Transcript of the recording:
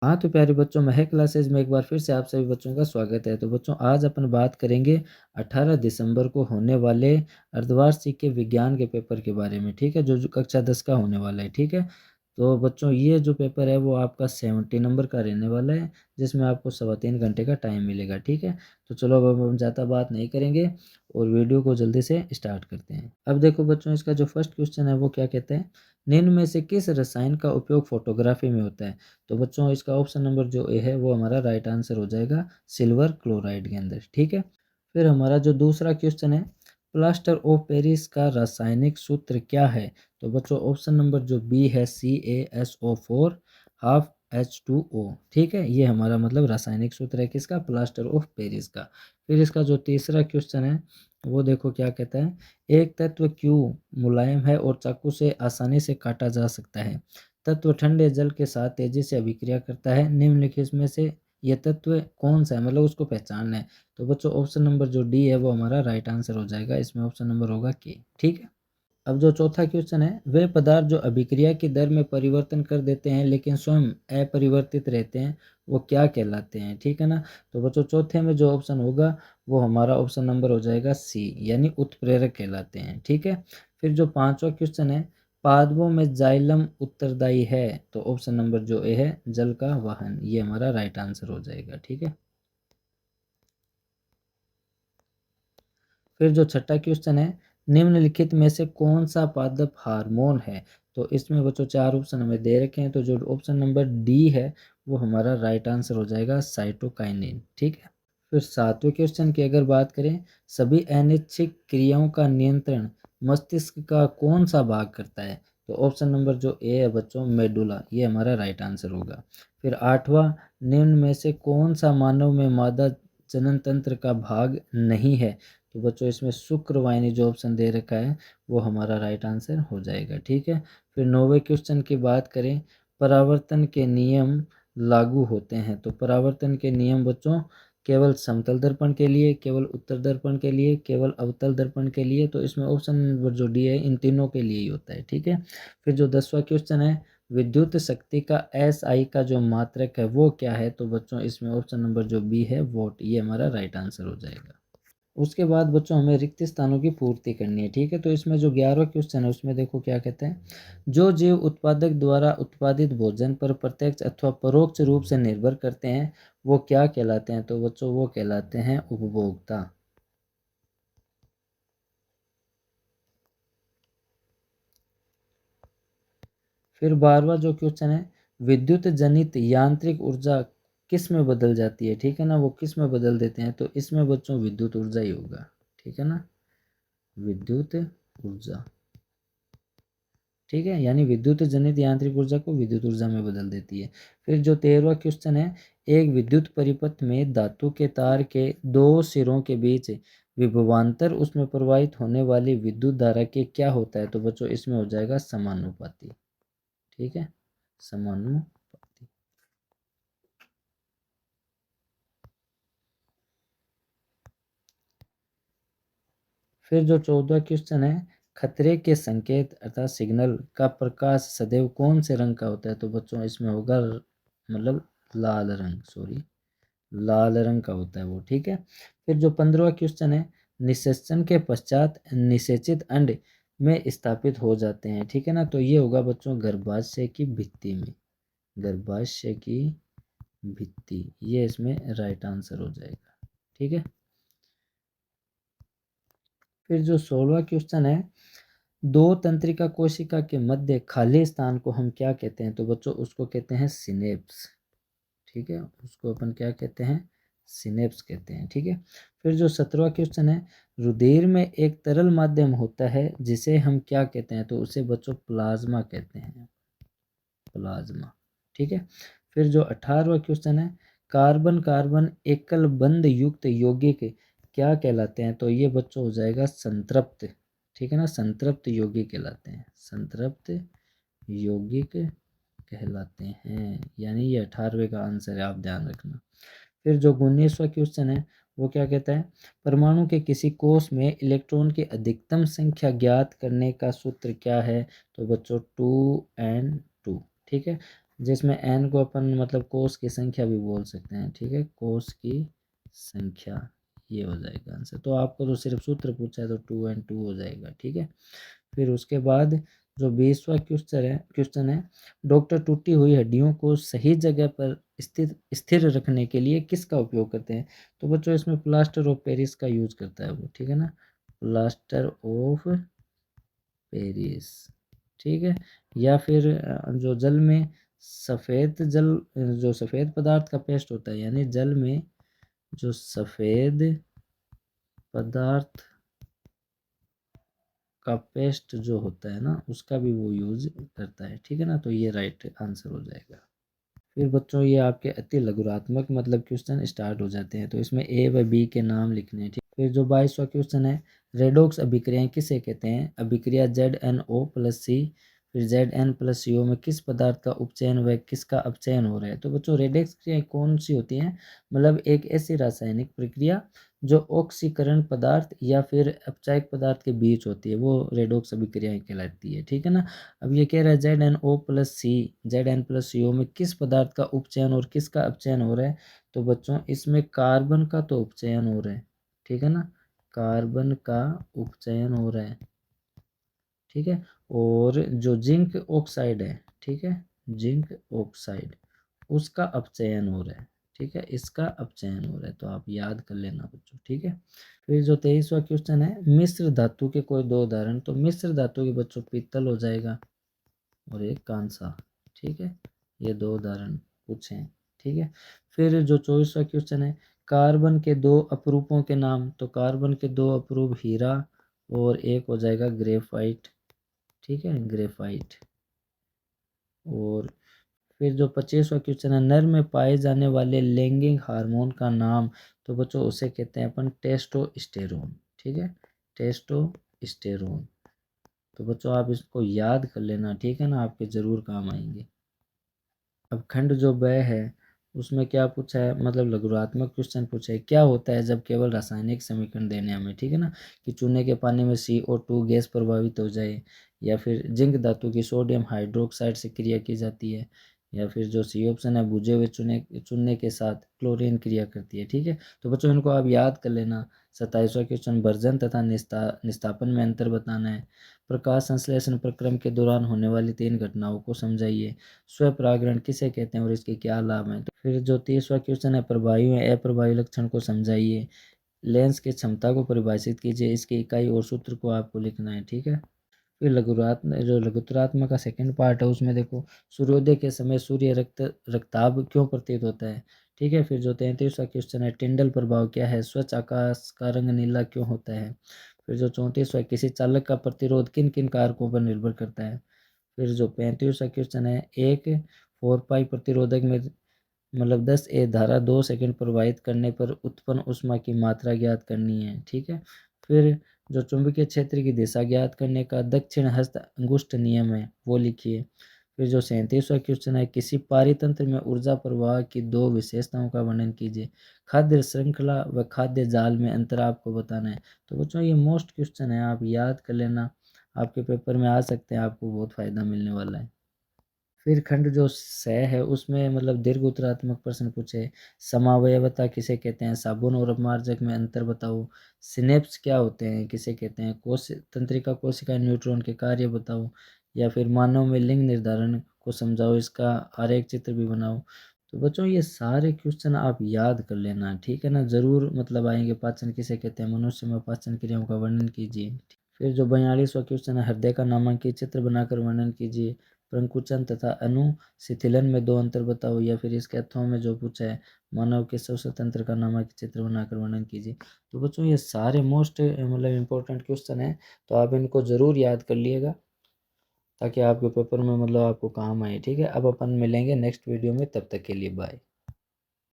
हाँ, तो प्यारे बच्चों, महक क्लासेस में एक बार फिर से आप सभी बच्चों का स्वागत है। तो बच्चों, आज अपन बात करेंगे 18 दिसंबर को होने वाले अर्धवार्षिक के विज्ञान के पेपर के बारे में, ठीक है, जो कक्षा 10 का होने वाला है, ठीक है। तो बच्चों, ये जो पेपर है वो आपका 70 नंबर का रहने वाला है, जिसमें आपको 3.25 घंटे का टाइम मिलेगा, ठीक है। तो चलो, अब हम ज़्यादा बात नहीं करेंगे और वीडियो को जल्दी से स्टार्ट करते हैं। अब देखो बच्चों, इसका जो फर्स्ट क्वेश्चन है वो क्या कहते हैं, निम्न में से किस रसायन का उपयोग फोटोग्राफी में होता है। तो बच्चों, इसका ऑप्शन नंबर जो ए है वो हमारा राइट आंसर हो जाएगा सिल्वर क्लोराइड के अंदर, ठीक है। फिर हमारा जो दूसरा क्वेश्चन है, प्लास्टर ऑफ पेरिस का रासायनिक सूत्र क्या है। तो बच्चों, ऑप्शन नंबर जो बी है CaSO4 हाफ H2O, ठीक है। ये हमारा मतलब रासायनिक सूत्र है किसका, प्लास्टर ऑफ पेरिस का। फिर इसका जो तीसरा क्वेश्चन है वो देखो क्या कहता है, एक तत्व क्यों मुलायम है और चाकू से आसानी से काटा जा सकता है। तत्व ठंडे जल के साथ तेजी से अभिक्रिया करता है, निम्नलिखित में से यह तत्व कौन सा है, मतलब उसको पहचानना है। तो बच्चों, ऑप्शन नंबर जो डी है वो हमारा राइट आंसर हो जाएगा, इसमें ऑप्शन नंबर होगा के, ठीक है। अब जो चौथा क्वेश्चन है, वे पदार्थ जो अभिक्रिया की दर में परिवर्तन कर देते हैं लेकिन स्वयं अपरिवर्तित रहते हैं, वो क्या कहलाते हैं, ठीक है ना। तो बच्चों, चौथे में जो ऑप्शन होगा वो हमारा ऑप्शन नंबर हो जाएगा सी, यानी उत्प्रेरक कहलाते हैं, ठीक है। फिर जो पांचवा क्वेश्चन है, पादपों में जाइलम उत्तरदायी है। तो ऑप्शन नंबर जो ए है जल का वाहन, ये हमारा राइट आंसर हो जाएगा, ठीक है। फिर जो छठा क्वेश्चन है, निम्नलिखित में से कौन सा पादप हार्मोन है। तो इसमें बच्चों चार ऑप्शन हमें दे रखे हैं, तो जो ऑप्शन नंबर डी है वो हमारा राइट आंसर हो जाएगा साइटोकाइनिन, ठीक है। फिर सातवें क्वेश्चन की अगर बात करें, सभी अनैच्छिक क्रियाओं का नियंत्रण मस्तिष्क का कौन सा भाग करता है। तो ऑप्शन नंबर जो ए है बच्चों मेडुला, ये हमारा राइट आंसर होगा। फिर आठवां, निम्न में से कौन सा मानव में मादा जनन तंत्र का भाग नहीं है। तो बच्चों, इसमें शुक्रवाहिनी जो ऑप्शन दे रखा है वो हमारा राइट आंसर हो जाएगा, ठीक है। फिर नौवें क्वेश्चन की बात करें, परावर्तन के नियम लागू होते हैं। तो परावर्तन के नियम बच्चों केवल समतल दर्पण के लिए, केवल उत्तर दर्पण के लिए, केवल अवतल दर्पण के लिए। तो इसमें ऑप्शन नंबर जो डी है इन तीनों के लिए ही होता है, ठीक है। फिर जो 10वां क्वेश्चन है, विद्युत शक्ति का SI का जो मात्रक है वो क्या है। तो बच्चों, इसमें ऑप्शन नंबर जो बी है वोट, ये हमारा राइट आंसर हो जाएगा। उसके बाद बच्चों हमें रिक्त स्थानों की पूर्ति करनी है, ठीक है। तो इसमें जो 11वां क्वेश्चन है उसमें देखो क्या कहते हैं, जो जीव उत्पादक द्वारा उत्पादित भोजन पर प्रत्यक्ष अथवा परोक्ष रूप से निर्भर करते हैं वो क्या कहलाते हैं। तो बच्चों, वो कहलाते हैं उपभोक्ता। फिर 12वां जो क्वेश्चन है, विद्युत जनित यांत्रिक ऊर्जा किस में बदल जाती है, ठीक है ना, वो किस में बदल देते हैं। तो इसमें बच्चों विद्युत ऊर्जा ही होगा, ठीक है ना, विद्युत ऊर्जा, ठीक है, यानी विद्युत जनित यांत्रिक ऊर्जा को विद्युत ऊर्जा में बदल देती है। फिर जो 13वां क्वेश्चन है, एक विद्युत परिपथ में धातु के तार के दो सिरों के बीच विभवांतर उसमें प्रवाहित होने वाली विद्युत धारा के क्या होता है। तो बच्चों, इसमें हो जाएगा समानुपाती, ठीक है, समानुपाती। फिर जो 14वां क्वेश्चन है, खतरे के संकेत अर्थात सिग्नल का प्रकाश सदैव कौन से रंग का होता है। तो बच्चों, इसमें होगा मतलब लाल रंग, सॉरी, लाल रंग का होता है वो, ठीक है। फिर जो 15वां क्वेश्चन है, निषेचन के पश्चात निषेचित अंड में स्थापित हो जाते हैं, ठीक है ना। तो ये होगा बच्चों गर्भाशय की भित्ति में, गर्भाशय की भित्ति, ये इसमें राइट आंसर हो जाएगा, ठीक है। फिर जो 16वां क्वेश्चन है, दो तंत्रिका कोशिका के मध्य खाली स्थान को हम क्या कहते हैं। तो बच्चों, उसको कहते हैं सिनेप्स, ठीक है, उसको अपन क्या कहते हैं, सिनेप्स कहते हैं, ठीक है। फिर जो 17वां क्वेश्चन है, रुधिर में एक तरल माध्यम होता है जिसे हम क्या कहते हैं। तो उसे बच्चों प्लाज्मा कहते हैं, प्लाज्मा, ठीक है। फिर जो 18वां क्वेश्चन है, कार्बन कार्बन एकल बंध युक्त यौगिक क्या कहलाते हैं। तो ये बच्चों हो जाएगा संतृप्त, ठीक है ना, संतृप्त यौगिक कहलाते हैं, संतृप्त यौगिक कहलाते हैं, यानी ये 18वें का आंसर है, आप ध्यान रखना। फिर जो 19वां क्वेश्चन है वो क्या कहता है, परमाणु के किसी कोष में इलेक्ट्रॉन की अधिकतम संख्या ज्ञात करने का सूत्र क्या है। तो बच्चों 2n2, ठीक है। जिसमें एन को अपन मतलब कोस की संख्या भी बोल सकते हैं, ठीक है, कोस की संख्या, ये हो जाएगा आंसर। तो आपको तो सिर्फ सूत्र पूछा है तो 2 and 2 हो जाएगा, ठीक है। फिर उसके बाद जो 20वां क्वेश्चन है, डॉक्टर टूटी हुई हड्डियों को सही जगह पर स्थिर रखने के लिए किसका उपयोग करते हैं? तो बच्चों इसमें प्लास्टर ऑफ पेरिस का यूज करता है वो, ठीक है ना, प्लास्टर ऑफ पेरिस, ठीक है। या फिर जो जल में सफ़ेद जल जो सफ़ेद पदार्थ का पेस्ट होता है, यानी जल में जो सफ़ेद पदार्थ का पेस्ट जो होता है ना, उसका भी वो यूज करता है, ठीक है ना, तो ये राइट आंसर हो जाएगा। फिर बच्चों ये आपके अति लघुरात्मक मतलब क्वेश्चन स्टार्ट हो जाते हैं, तो इसमें ए व बी के नाम लिखने हैं, ठीक। फिर जो 22वां क्वेश्चन है, रेडॉक्स अभिक्रियाएं किसे कहते हैं? अभिक्रिया ZnO+C फिर Zn+CO में किस पदार्थ का उपचयन व किसका अपचयन हो रहा है? तो बच्चों रेडॉक्स क्रियाएं कौन सी होती हैं? मतलब एक ऐसी रासायनिक प्रक्रिया जो ऑक्सीकरण पदार्थ या फिर अपचायक पदार्थ के बीच होती है, वो रेडॉक्स अभिक्रियाएं कहलाती है, ठीक है ना। अब ये कह रहा है Zn+CO में किस पदार्थ का उपचयन और किसका अपचयन हो रहा है? तो बच्चों इसमें कार्बन का तो उपचयन हो रहा है, ठीक है ना, कार्बन का उपचयन हो रहा है, ठीक है। और जो जिंक ऑक्साइड है, ठीक है, जिंक ऑक्साइड, उसका अपचयन हो रहा है, ठीक है, इसका अपचयन हो रहा है, तो आप याद कर लेना बच्चों, ठीक है। फिर जो 23वां क्वेश्चन है, मिश्र धातु के कोई दो उदाहरण। तो मिश्र धातु के बच्चों पीतल हो जाएगा और एक कांसा, ठीक है, ये दो उदाहरण पूछे हैं, ठीक है। फिर जो 24वां क्वेश्चन है, कार्बन के दो अपरूपों के नाम। तो कार्बन के दो अपरूप हीरा और एक हो जाएगा ग्रेफाइट, ठीक है, ग्रेफाइट। और फिर जो 25वां क्वेश्चन है, नर में पाए जाने वाले लैंगिक हार्मोन का नाम। तो बच्चों उसे कहते हैं अपन टेस्टोस्टेरोन, ठीक है, टेस्टोस्टेरोन। तो बच्चों आप इसको याद कर लेना, ठीक है ना, आपके ज़रूर काम आएंगे। अब खंड जो ब है उसमें क्या पूछा है, मतलब लघुरात्मक क्वेश्चन पूछा है, क्या होता है जब केवल रासायनिक समीकरण देने हमें, ठीक है ना, कि चूने के पानी में CO2 गैस प्रभावित हो जाए, या फिर जिंक धातु की सोडियम हाइड्रोक्साइड से क्रिया की जाती है, या फिर जो सी ऑप्शन है बुझे हुए चूने के साथ क्लोरीन क्रिया करती है, ठीक है। तो बच्चों इनको आप याद कर लेना। 27वां क्वेश्चन, भर्जन तथा निस्तापन में अंतर बताना है। प्रकाश संश्लेषण प्रक्रम के दौरान होने वाली 3 घटनाओं को समझाइए। स्वपरागण किसे कहते हैं और इसके क्या लाभ हैं? तो फिर जो 30वां क्वेश्चन है, प्रभावी व अप्रभावी लक्षण को समझाइए। लेंस की क्षमता को परिभाषित कीजिए, इसकी इकाई और सूत्र को आपको लिखना है, ठीक है। फिर लघुतरात्मक का सेकंड पार्ट है, उसमें देखो सूर्योदय के समय सूर्य रक्ताभ क्यों प्रतीत होता है, ठीक है। फिर जो 33वां क्वेश्चन है, टिंडल प्रभाव क्या है, स्वच्छ आकाश का रंग नीला क्यों होता है। फिर जो 34वां, किसी चालक का प्रतिरोध किन किन कारकों पर निर्भर करता है। फिर जो 35वां क्वेश्चन है, एक 4 पाई प्रतिरोधक में मतलब 10 A धारा 2 सेकंड प्रवाहित करने पर उत्पन्न ऊष्मा की मात्रा ज्ञात करनी है, ठीक है। फिर जो चुंबकीय क्षेत्र की दिशा ज्ञात करने का दक्षिण हस्त अंगुष्ठ नियम है वो लिखिए। फिर जो 37वां क्वेश्चन है, किसी पारितंत्र में ऊर्जा प्रवाह की दो विशेषताओं का वर्णन कीजिए। खाद्य श्रृंखला व खाद्य जाल में अंतर आपको बताना है। तो बच्चों ये मोस्ट क्वेश्चन है, आप याद कर लेना, आपके पेपर में आ सकते हैं, आपको बहुत फायदा मिलने वाला है। फिर खंड जो स है उसमें मतलब दीर्घ उत्तरात्मक प्रश्न पूछे। समावयवता किसे कहते हैं, साबुन और अपमार्जक में अंतर बताओ। सिनेप्स क्या होते हैं, किसे कहते हैं, कोश तंत्रिका कोशिका न्यूट्रॉन के कार्य बताओ। या फिर मानव में लिंग निर्धारण को समझाओ, इसका आरेख चित्र भी बनाओ। तो बच्चों ये सारे क्वेश्चन आप याद कर लेना, ठीक है ना, ज़रूर मतलब आएंगे। पाचन किसे कहते हैं, मनुष्य में पाचन क्रियाओं का वर्णन कीजिए। फिर जो 42वां क्वेश्चन है, हृदय का नामांकित चित्र बनाकर वर्णन कीजिए। प्रंकुचन तथा अनुशिथिलन में दो अंतर बताओ। या फिर इसके अर्थों में जो पूछा है, मानव के श्वसन तंत्र का नामांकित चित्र बनाकर वर्णन कीजिए। तो बच्चों ये सारे मोस्ट मतलब इम्पोर्टेंट क्वेश्चन हैं, तो आप इनको ज़रूर याद कर लिएगा ताकि आपके पेपर में मतलब आपको काम आए, ठीक है। अब अपन मिलेंगे नेक्स्ट वीडियो में, तब तक के लिए बाय।